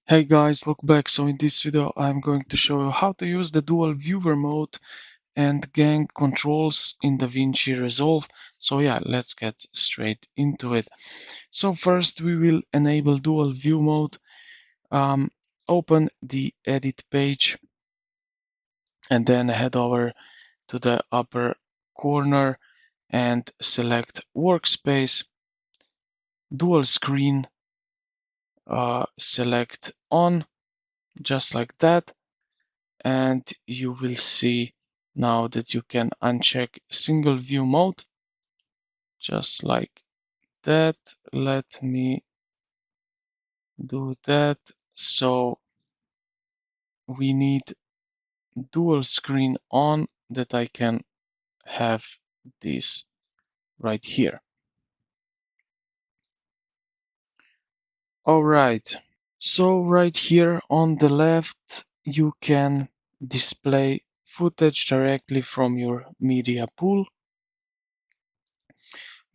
Hey guys, welcome back. So in this video I'm going to show you how to use the dual viewer mode and gang controls in DaVinci Resolve. So yeah, let's get straight into it. So first we will enable dual view mode. Open the edit page and then head over to the upper corner and select workspace, dual screen, select on, just like that. And you will see now that you can uncheck single view mode just like that. Let me do that. So we need dual screen on that I can have this right here. All right. So right here on the left, you can display footage directly from your media pool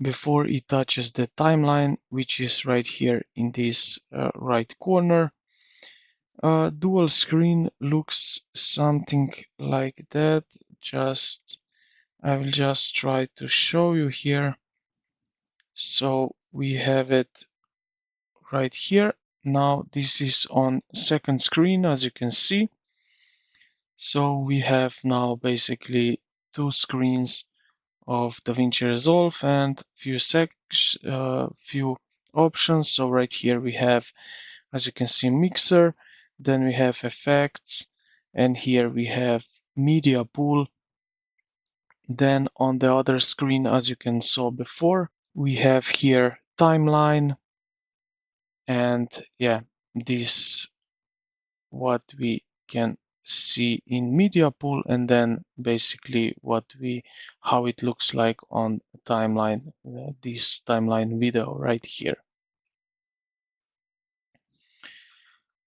before it touches the timeline, which is right here in this right corner. Dual screen looks something like that. I will just try to show you here. So we have it right here. Now this is on second screen, as you can see. So we have now basically two screens of DaVinci Resolve and few options. So right here we have, as you can see, mixer, then we have effects, and here we have media pool. Then on the other screen, as you can saw before, we have here timeline, and yeah, this what we can see in media pool, and then basically how it looks like on timeline, this timeline video right here.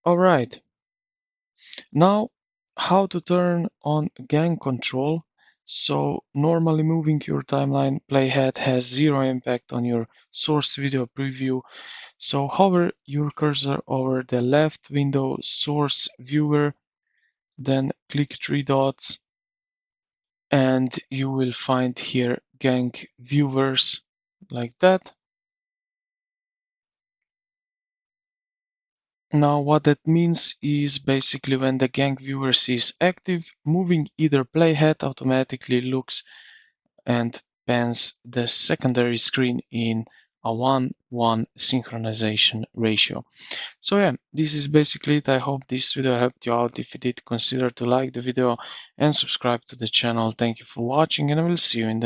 All right, now how to turn on gang control. So normally moving your timeline playhead has zero impact on your source video preview. So hover your cursor over the left window source viewer, then click three dots, and you will find here gang viewers like that. Now what that means is basically when the gang viewers is active, moving either playhead automatically looks and pans the secondary screen in a 1:1 synchronization ratio. So yeah, this is basically it. I hope this video helped you out. If it did, consider to like the video and subscribe to the channel. Thank you for watching, and I will see you in the